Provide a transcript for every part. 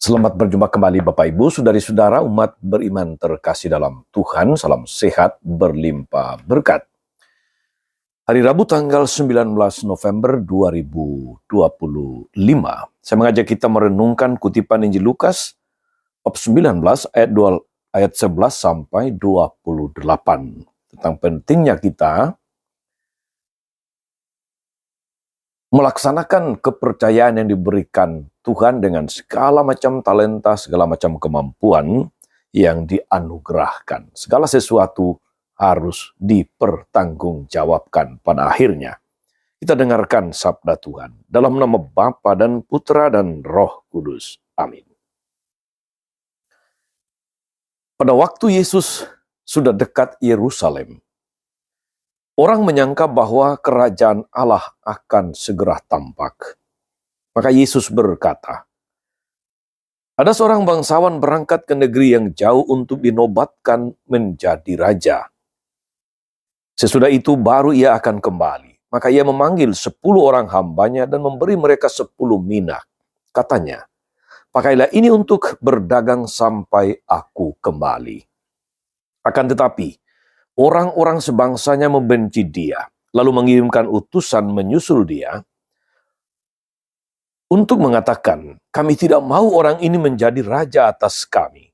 Selamat berjumpa kembali Bapak Ibu, saudari-saudara umat beriman terkasih dalam Tuhan. Salam sehat, berlimpah berkat. Hari Rabu tanggal 19 November 2025. Saya mengajak kita merenungkan kutipan Injil Lukas bab 19 ayat 11 sampai 28. Tentang pentingnya kita melaksanakan kepercayaan yang diberikan Tuhan dengan segala macam talenta, segala macam kemampuan yang dianugerahkan. Segala sesuatu harus dipertanggungjawabkan pada akhirnya. Kita dengarkan sabda Tuhan dalam nama Bapa dan Putra dan Roh Kudus. Amin. Pada waktu Yesus sudah dekat Yerusalem, orang menyangka bahwa kerajaan Allah akan segera tampak. Maka Yesus berkata, ada seorang bangsawan berangkat ke negeri yang jauh untuk dinobatkan menjadi raja. Sesudah itu baru ia akan kembali. Maka ia memanggil 10 orang hambanya dan memberi mereka 10 mina. Katanya, pakailah ini untuk berdagang sampai aku kembali. Akan tetapi, orang-orang sebangsanya membenci dia, lalu mengirimkan utusan menyusul dia untuk mengatakan, kami tidak mau orang ini menjadi raja atas kami.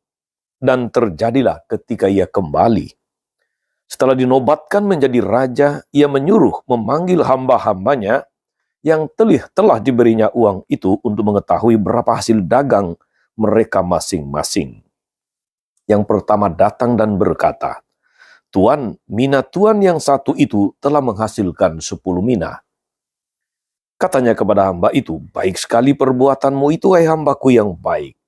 Dan terjadilah ketika ia kembali. Setelah dinobatkan menjadi raja, ia menyuruh memanggil hamba-hambanya yang telah diberinya uang itu untuk mengetahui berapa hasil dagang mereka masing-masing. Yang pertama datang dan berkata, Tuan, mina Tuan yang satu itu telah menghasilkan 10 mina. Katanya kepada hamba itu, baik sekali perbuatanmu itu, hai hambaku yang baik.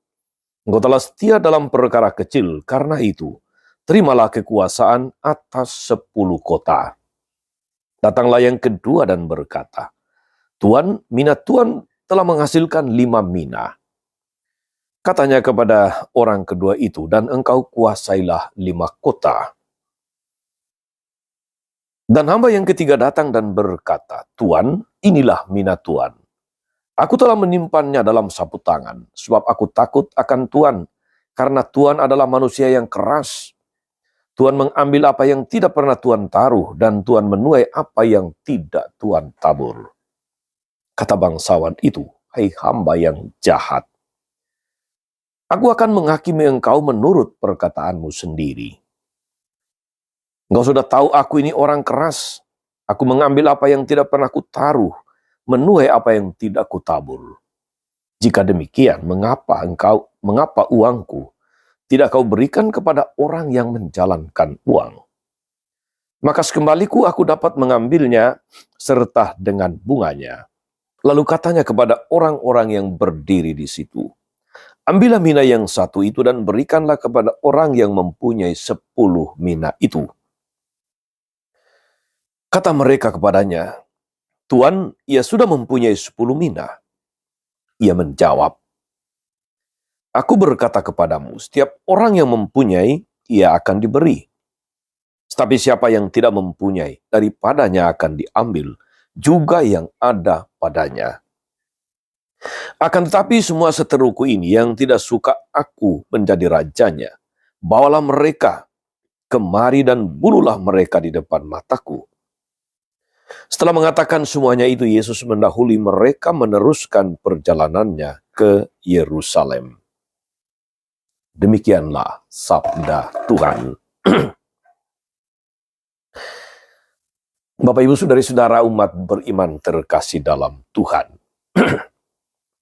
Engkau telah setia dalam perkara kecil, karena itu, terimalah kekuasaan atas 10 kota. Datanglah yang kedua dan berkata, Tuan, mina Tuan telah menghasilkan 5 mina. Katanya kepada orang kedua itu, dan engkau kuasailah 5 kota. Dan hamba yang ketiga datang dan berkata, Tuan, inilah mina Tuan. Aku telah menyimpannya dalam sapu tangan, sebab aku takut akan Tuan, karena Tuan adalah manusia yang keras. Tuan mengambil apa yang tidak pernah Tuan taruh, dan Tuan menuai apa yang tidak Tuan tabur. Kata bangsawan itu, hai hamba yang jahat. Aku akan menghakimi engkau menurut perkataanmu sendiri. Engkau sudah tahu aku ini orang keras. Aku mengambil apa yang tidak pernah kutaruh, menuai apa yang tidak kutabur. Jika demikian, mengapa uangku tidak kau berikan kepada orang yang menjalankan uang? Maka sekembaliku aku dapat mengambilnya serta dengan bunganya. Lalu katanya kepada orang-orang yang berdiri di situ, ambillah mina yang satu itu dan berikanlah kepada orang yang mempunyai 10 mina itu. Kata mereka kepadanya, Tuan, ia sudah mempunyai 10 mina. Ia menjawab, aku berkata kepadamu, setiap orang yang mempunyai, ia akan diberi. Tetapi siapa yang tidak mempunyai, daripadanya akan diambil juga yang ada padanya. Akan tetapi semua seteruku ini yang tidak suka aku menjadi rajanya, bawalah mereka kemari dan bunuhlah mereka di depan mataku. Setelah mengatakan semuanya itu, Yesus mendahului mereka meneruskan perjalanannya ke Yerusalem. Demikianlah sabda Tuhan. Bapak Ibu saudari-saudara umat beriman terkasih dalam Tuhan.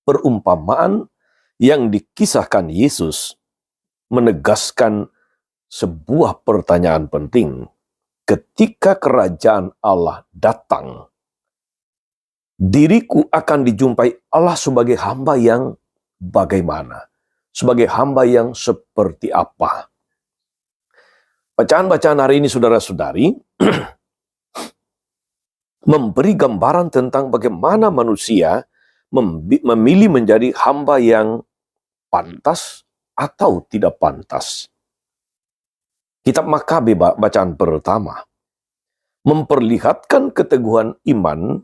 Perumpamaan yang dikisahkan Yesus menegaskan sebuah pertanyaan penting. Ketika kerajaan Allah datang, diriku akan dijumpai Allah sebagai hamba yang bagaimana? Sebagai hamba yang seperti apa? Bacaan-bacaan hari ini saudara-saudari memberi gambaran tentang bagaimana manusia memilih menjadi hamba yang pantas atau tidak pantas. Kitab Makabe bacaan pertama memperlihatkan keteguhan iman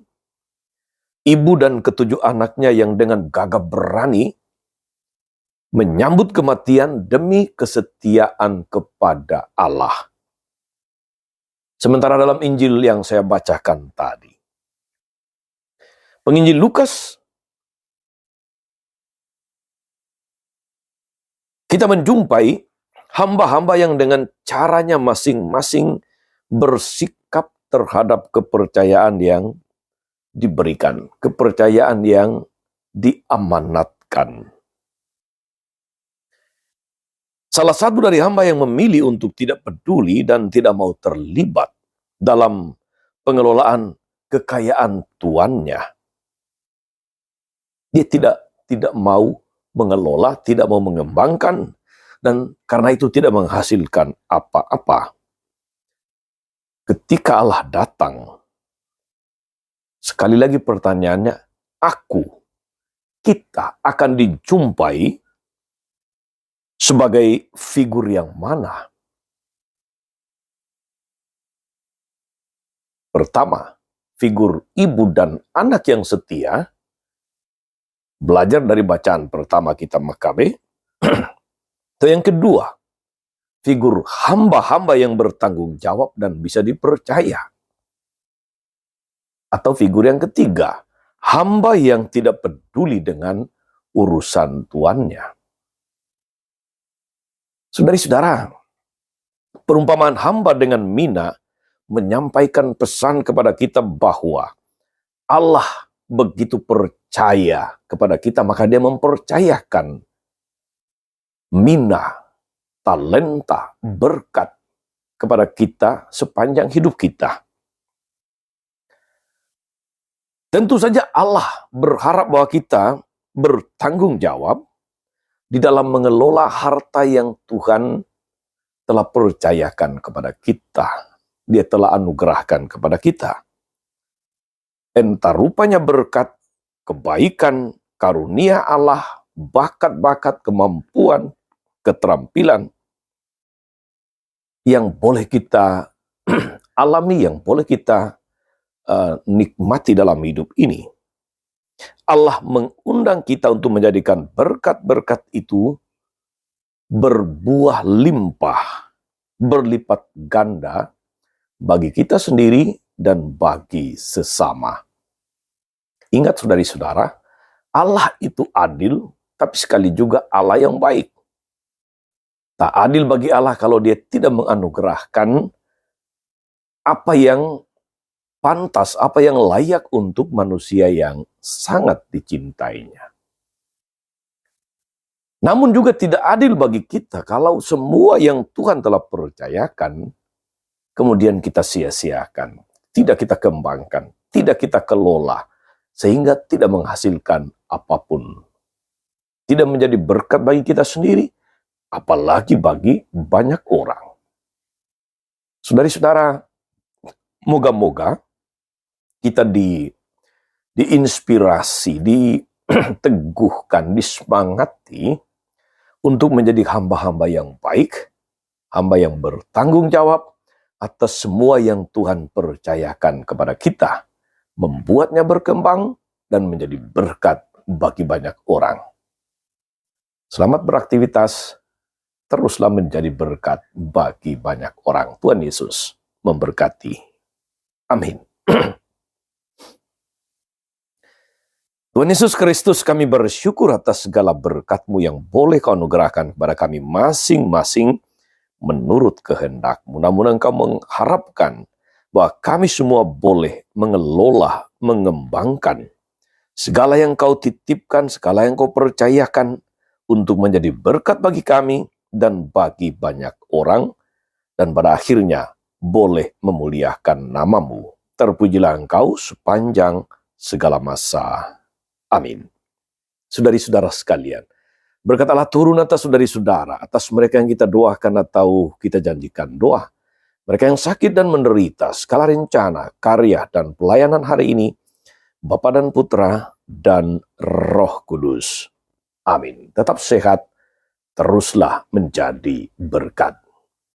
ibu dan ketujuh anaknya yang dengan gagah berani menyambut kematian demi kesetiaan kepada Allah. Sementara dalam Injil yang saya bacakan tadi, Penginjil Lukas, kita menjumpai hamba-hamba yang dengan caranya masing-masing bersikap terhadap kepercayaan yang diberikan, kepercayaan yang diamanatkan. Salah satu dari hamba yang memilih untuk tidak peduli dan tidak mau terlibat dalam pengelolaan kekayaan tuannya. Dia tidak mau mengelola, tidak mau mengembangkan, dan karena itu tidak menghasilkan apa-apa. Ketika Allah datang, sekali lagi pertanyaannya, kita akan dijumpai sebagai figur yang mana? Pertama, figur ibu dan anak yang setia, belajar dari bacaan pertama kitab Makabe. Atau yang kedua, figur hamba-hamba yang bertanggung jawab dan bisa dipercaya. Atau figur yang ketiga, hamba yang tidak peduli dengan urusan tuannya. Saudara-saudara, perumpamaan hamba dengan mina menyampaikan pesan kepada kita bahwa Allah begitu percaya kepada kita, maka Dia mempercayakan mina, talenta, berkat kepada kita sepanjang hidup kita. Tentu saja Allah berharap bahwa kita bertanggung jawab di dalam mengelola harta yang Tuhan telah percayakan kepada kita. Dia telah anugerahkan kepada kita. Entah rupanya berkat, kebaikan, karunia Allah, bakat-bakat, kemampuan, keterampilan yang boleh kita alami, yang boleh kita nikmati dalam hidup ini. Allah mengundang kita untuk menjadikan berkat-berkat itu berbuah limpah, berlipat ganda bagi kita sendiri dan bagi sesama. Ingat saudari-saudara, Allah itu adil, tapi sekali juga Allah yang baik. Tak adil bagi Allah kalau Dia tidak menganugerahkan apa yang pantas, apa yang layak untuk manusia yang sangat dicintainya. Namun juga tidak adil bagi kita kalau semua yang Tuhan telah percayakan, kemudian kita sia-siakan, tidak kita kembangkan, tidak kita kelola, sehingga tidak menghasilkan apapun. Tidak menjadi berkat bagi kita sendiri, apalagi bagi banyak orang. Saudari-saudara, moga-moga kita diinspirasi, diteguhkan, disemangati untuk menjadi hamba-hamba yang baik, hamba yang bertanggung jawab atas semua yang Tuhan percayakan kepada kita, membuatnya berkembang dan menjadi berkat bagi banyak orang. Selamat beraktivitas, teruslah menjadi berkat bagi banyak orang. Tuhan Yesus memberkati. Amin. Tuhan Yesus Kristus, kami bersyukur atas segala berkat-Mu yang boleh Kau anugerahkan kepada kami masing-masing menurut kehendak-Mu. Namun Engkau mengharapkan bahwa kami semua boleh mengelola, mengembangkan segala yang Kau titipkan, segala yang Kau percayakan untuk menjadi berkat bagi kami dan bagi banyak orang, dan pada akhirnya boleh memuliakan nama-Mu. Terpujilah Engkau sepanjang segala masa. Amin. Saudari-saudara sekalian, berkat Allah turun atas saudari-saudara, atas mereka yang kita doakan atau kita janjikan doa, mereka yang sakit dan menderita, segala rencana, karya, dan pelayanan hari ini, Bapa dan Putra, dan Roh Kudus. Amin. Tetap sehat, teruslah menjadi berkat.